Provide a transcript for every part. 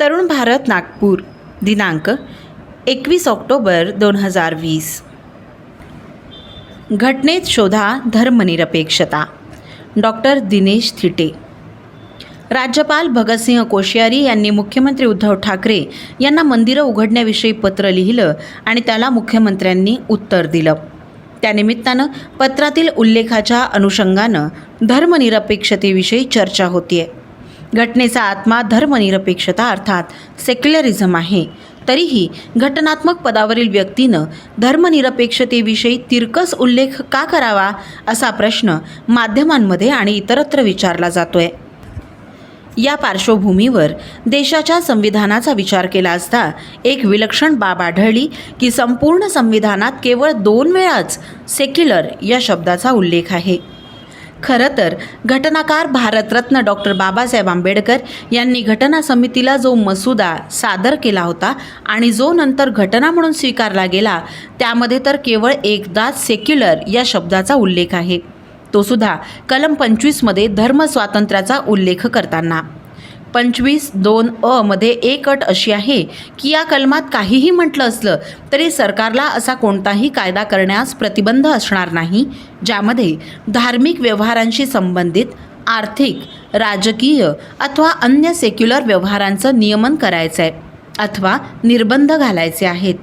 तरुण भारत नागपूर दिनांक 21 ऑक्टोबर 2020. घटनेत शोधा धर्मनिरपेक्षता. डॉक्टर दिनेश थिटे. राज्यपाल भगतसिंह कोश्यारी यांनी मुख्यमंत्री उद्धव ठाकरे यांना मंदिरं उघडण्याविषयी पत्र लिहिलं आणि त्याला मुख्यमंत्र्यांनी उत्तर दिलं. त्यानिमित्तानं पत्रातील उल्लेखाच्या अनुषंगानं धर्मनिरपेक्षतेविषयी चर्चा होतीये. घटनेचा आत्मा धर्मनिरपेक्षता अर्थात सेक्युलरिझम आहे. तरीही घटनात्मक पदावरील व्यक्तीनं धर्मनिरपेक्षतेविषयी तिरकस उल्लेख का करावा असा प्रश्न माध्यमांमध्ये आणि इतरत्र विचारला जातोय. या पार्श्वभूमीवर देशाच्या संविधानाचा विचार केला असता एक विलक्षण बाब आढळली की संपूर्ण संविधानात केवळ 2 वेळाच सेक्युलर या शब्दाचा उल्लेख आहे. खरं तर घटनाकार भारतरत्न डॉक्टर बाबासाहेब आंबेडकर यांनी घटना समितीला जो मसुदा सादर केला होता आणि जो नंतर घटना म्हणून स्वीकारला गेला त्यामध्ये तर केवळ एकदाच सेक्युलर या शब्दाचा उल्लेख आहे. तो सुद्धा कलम 25 मध्ये धर्मस्वातंत्र्याचा उल्लेख करताना. 25(2)(अ) मध्ये एक अट अशी आहे की या कलमात काहीही म्हटलं असलं तरी सरकारला असा कोणताही कायदा करण्यास प्रतिबंध असणार नाही ज्यामध्ये धार्मिक व्यवहारांशी संबंधित आर्थिक, राजकीय अथवा अन्य सेक्युलर व्यवहारांचं नियमन करायचं आहे अथवा निर्बंध घालायचे आहेत.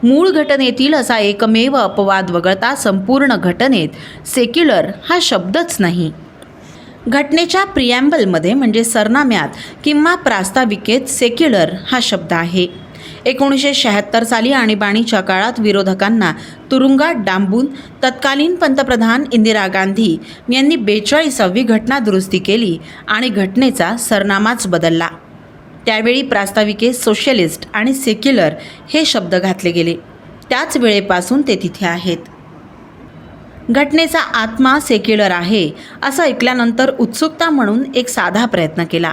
मूळ घटनेतील असा एकमेव अपवाद वगळता संपूर्ण घटनेत सेक्युलर हा शब्दच नाही. घटनेच्या प्रिॲम्बलमध्ये म्हणजे सरनाम्यात किंवा प्रास्ताविकेत सेक्युलर हा शब्द आहे. 1976 साली आणीबाणीच्या काळात विरोधकांना तुरुंगात डांबून तत्कालीन पंतप्रधान इंदिरा गांधी यांनी 42वी घटना दुरुस्ती केली आणि घटनेचा सरनामाच बदलला. त्यावेळी प्रास्ताविकेत सोशलिस्ट आणि सेक्युलर हे शब्द घातले गेले. त्याच वेळेपासून ते तिथे आहेत. घटनेचा आत्मा सेक्युलर आहे असं ऐकल्यानंतर उत्सुकता म्हणून एक साधा प्रयत्न केला.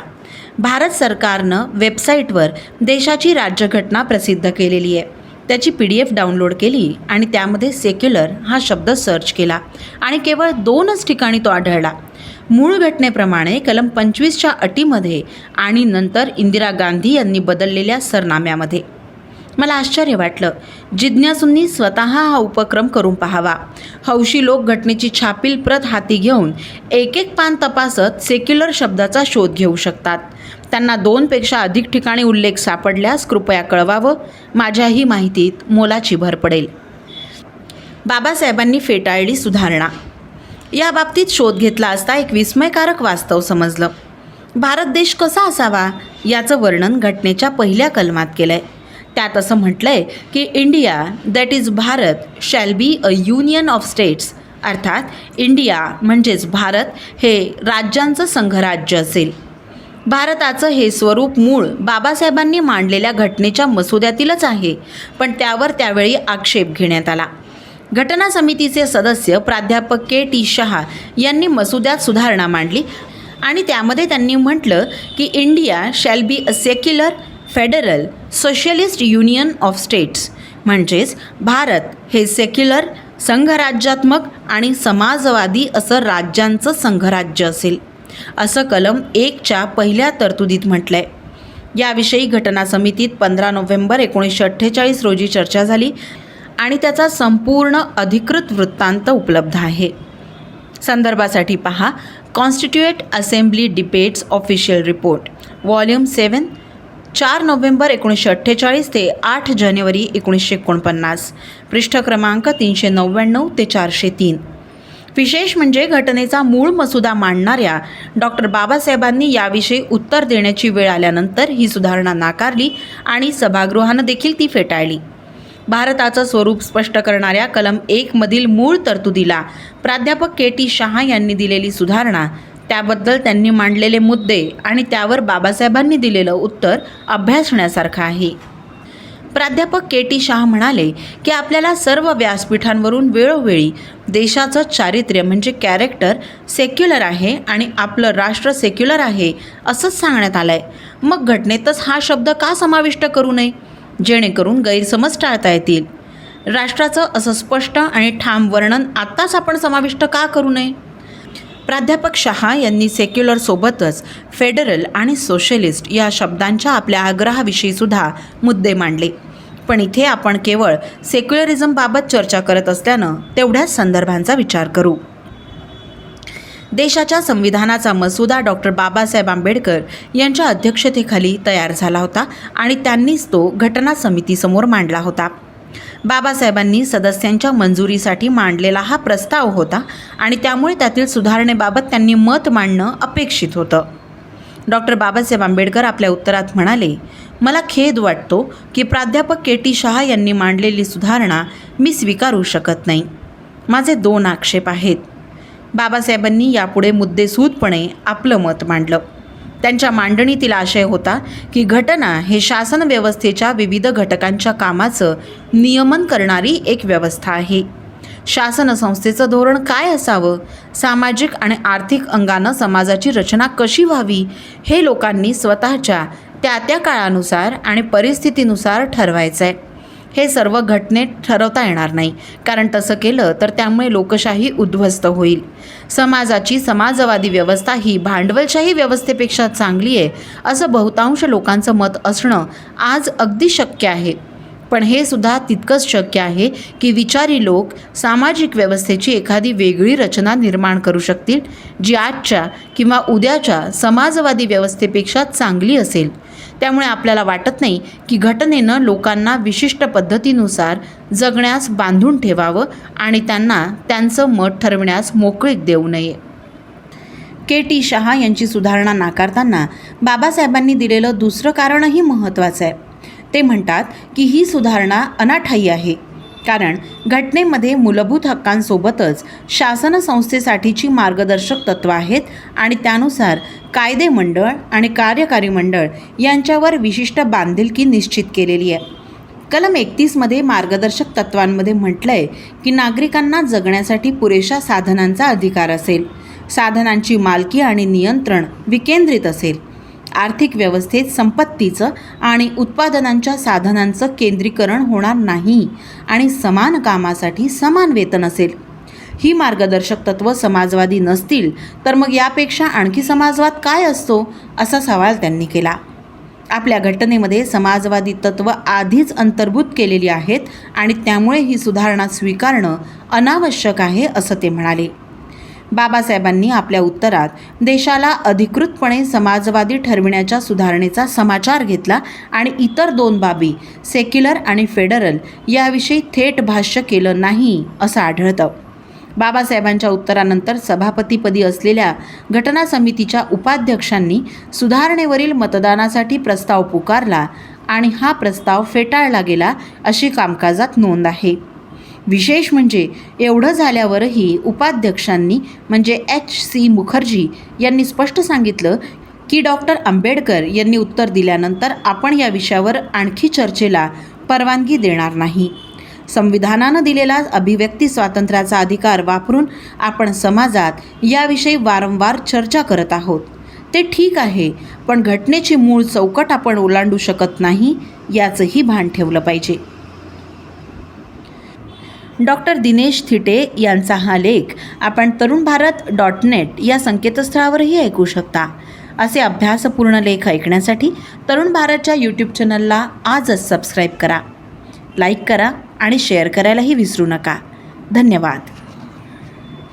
भारत सरकारनं वेबसाईटवर देशाची राज्यघटना प्रसिद्ध केलेली आहे. त्याची PDF डाउनलोड केली आणि त्यामध्ये सेक्युलर हा शब्द सर्च केला आणि केवळ 2च ठिकाणी तो आढळला. मूळ घटनेप्रमाणे कलम 25च्या अटीमध्ये आणि नंतर इंदिरा गांधी यांनी बदललेल्या सरनाम्यामध्ये. मला आश्चर्य वाटलं. जिज्ञासूंनी स्वतः हा उपक्रम करून पाहावा. हौशी लोक घटनेची छापील प्रत हाती घेऊन एक पान तपासत सेक्युलर शब्दाचा शोध घेऊ शकतात. त्यांना 2 पेक्षा अधिक ठिकाणी उल्लेख सापडल्यास कृपया कळवावं. माझ्याही माहितीत मोलाची भर पडेल. बाबासाहेबांनी फेटाळली सुधारणा. या बाबतीत शोध घेतला असता एक विस्मयकारक वास्तव समजलं. भारत देश कसा असावा याचं वर्णन घटनेच्या पहिल्या कलमात केलं आहे. त्यात असं म्हटलंय की India that is Bharat shall be a union of states. अर्थात इंडिया म्हणजेच भारत हे राज्यांचं संघराज्य असेल. भारताचं हे स्वरूप मूळ बाबासाहेबांनी मांडलेल्या घटनेच्या मसुद्यातीलच आहे, पण त्यावर त्यावेळी आक्षेप घेण्यात आला. घटना समितीचे सदस्य प्राध्यापक KT शहा यांनी मसुद्यात सुधारणा मांडली आणि त्यामध्ये त्यांनी म्हटलं की India shall be a secular federal socialist union of states. म्हणजेच भारत हे सेक्युलर, संघराज्यात्मक आणि समाजवादी असं राज्यांचं संघराज्य असेल, असं कलम 1च्या पहिल्या तरतुदीत म्हटलंय. याविषयी घटना समितीत 15 नोव्हेंबर 1948 रोजी चर्चा झाली आणि त्याचा संपूर्ण अधिकृत वृत्तांत उपलब्ध आहे. संदर्भासाठी पहा constituent assembly debates official report volume 7 4 November 1948 ते 8 जानेवारी 1949 पृष्ठ क्रमांक 399 ते 403. विशेष म्हणजे घटनेचा मूळ मसुदा मांडणाऱ्या डॉक्टर बाबासाहेबांनी याविषयी उत्तर देण्याची वेळ आल्यानंतर ही सुधारणा नाकारली आणि सभागृहानं देखील ती फेटाळली. भारताचं स्वरूप स्पष्ट करणाऱ्या कलम 1 मधील मूळ तरतुदीला प्राध्यापक KT शहा यांनी दिलेली सुधारणा, त्याबद्दल त्यांनी मांडलेले मुद्दे आणि त्यावर बाबासाहेबांनी दिलेलं उत्तर अभ्यासण्यासारखं आहे. प्राध्यापक KT शहा म्हणाले की आपल्याला सर्व व्यासपीठांवरून वेळोवेळी देशाचं चारित्र्य म्हणजे कॅरेक्टर सेक्युलर आहे आणि आपलं राष्ट्र सेक्युलर आहे असंच सांगण्यात आलं आहे. मग घटनेतच हा शब्द का समाविष्ट करू नये जेणेकरून गैरसमज टाळता येतील. राष्ट्राचं असं स्पष्ट आणि ठाम वर्णन आत्ताच आपण समाविष्ट का करू नये. प्राध्यापक शहा यांनी सेक्युलर सोबतच फेडरल आणि सोशलिस्ट या शब्दांच्या आपल्या आग्रहाविषयी सुद्धा मुद्दे मांडले. पण इथे आपण केवळ सेक्युलरिझमबाबत चर्चा करत असल्यानं तेवढ्याच संदर्भांचा विचार करू. देशाच्या संविधानाचा मसुदा डॉक्टर बाबासाहेब आंबेडकर यांच्या अध्यक्षतेखाली तयार झाला होता आणि त्यांनीच तो घटना समितीसमोर मांडला होता. बाबासाहेबांनी सदस्यांच्या मंजुरीसाठी मांडलेला हा प्रस्ताव होता आणि त्यामुळे त्यातील सुधारणेबाबत त्यांनी मत मांडणं अपेक्षित होतं. डॉक्टर बाबासाहेब आंबेडकर आपल्या उत्तरात म्हणाले, मला खेद वाटतो की प्राध्यापक KT शहा यांनी मांडलेली सुधारणा मी स्वीकारू शकत नाही. माझे 2 आक्षेप आहेत. बाबासाहेबांनी यापुढे मुद्देसूदपणे आपलं मत मांडलं. त्यांच्या मांडणीतील आशय होता की घटना हे शासन व्यवस्थेच्या विविध घटकांच्या कामाचं नियमन करणारी एक व्यवस्था आहे. शासन संस्थेचं धोरण काय असावं, सामाजिक आणि आर्थिक अंगानं समाजाची रचना कशी व्हावी, हे लोकांनी स्वतःच्या त्या काळानुसार आणि परिस्थितीनुसार ठरवायचं आहे. हे सर्व घटनेत ठरवता येणार नाही, कारण तसं केलं तर त्यामुळे लोकशाही उद्ध्वस्त होईल. समाजाची समाजवादी व्यवस्था ही भांडवलशाही व्यवस्थेपेक्षा चांगली आहे असं बहुतांश लोकांचं मत असणं आज अगदी शक्य आहे. पण हे सुद्धा तितकंच शक्य आहे की विचारी लोक सामाजिक व्यवस्थेची एखादी वेगळी रचना निर्माण करू शकतील, जी आजच्या किंवा उद्याच्या समाजवादी व्यवस्थेपेक्षा चांगली असेल. त्यामुळे आपल्याला वाटत नाही की घटनेनं लोकांना विशिष्ट पद्धतीनुसार जगण्यास बांधून ठेवावं आणि त्यांना त्यांचं मत ठरविण्यास मोकळीक देऊ नये. KT शहा यांची सुधारणा नाकारताना बाबासाहेबांनी दिलेलं दुसरं कारणही महत्त्वाचं आहे. ते म्हणतात की ही सुधारणा अनाठायी आहे, कारण घटनेमध्ये मूलभूत हक्कांसोबतच शासन संस्थेसाठीची मार्गदर्शक तत्त्व आहेत आणि त्यानुसार कायदे मंडळ आणि कार्यकारी मंडळ यांच्यावर विशिष्ट बांधिलकी निश्चित केलेली आहे. कलम 31मध्ये मार्गदर्शक तत्त्वांमध्ये म्हटलं आहे की नागरिकांना जगण्यासाठी पुरेशा साधनांचा अधिकार असेल. साधनांची मालकी आणि नियंत्रण विकेंद्रित असेल. आर्थिक व्यवस्थेत संपत्तीचं आणि उत्पादनांच्या साधनांचं केंद्रीकरण होणार नाही आणि समान कामासाठी समान वेतन असेल. ही मार्गदर्शक तत्त्व समाजवादी नसतील तर मग यापेक्षा आणखी समाजवाद काय असतो, असा सवाल त्यांनी केला. आपल्या घटनेमध्ये समाजवादी तत्त्व आधीच अंतर्भूत केलेली आहेत आणि त्यामुळे ही सुधारणा स्वीकारणं अनावश्यक आहे, असं ते म्हणाले. बाबासाहेबांनी आपल्या उत्तरात देशाला अधिकृतपणे समाजवादी ठरविण्याच्या सुधारणेचा समाचार घेतला आणि इतर 2 बाबी सेक्युलर आणि फेडरल याविषयी थेट भाष्य केलं नाही असं आढळतं. बाबासाहेबांच्या उत्तरानंतर सभापतीपदी असलेल्या घटना समितीच्या उपाध्यक्षांनी सुधारणेवरील मतदानासाठी प्रस्ताव पुकारला आणि हा प्रस्ताव फेटाळला गेला अशी कामकाजात नोंद आहे. विशेष म्हणजे एवढं झाल्यावरही उपाध्यक्षांनी म्हणजे HC मुखर्जी यांनी स्पष्ट सांगितलं की डॉक्टर आंबेडकर यांनी उत्तर दिल्यानंतर आपण या विषयावर आणखी चर्चेला परवानगी देणार नाही. संविधानानं दिलेला अभिव्यक्ती स्वातंत्र्याचा अधिकार वापरून आपण समाजात याविषयी वारंवार चर्चा करत आहोत. ते ठीक आहे, पण घटनेची मूळ चौकट आपण ओलांडू शकत नाही याचंही भान ठेवलं पाहिजे. डॉक्टर दिनेश थिटे यांचा हा लेख आपण तरुणभारत.net या संकेतस्थळावरही ऐकू शकता. असे अभ्यासपूर्ण लेख ऐकण्यासाठी तरुण भारतच्या YouTube चॅनलला आजच सबस्क्राईब करा, लाईक करा आणि शेअर करायलाही विसरू नका. धन्यवाद.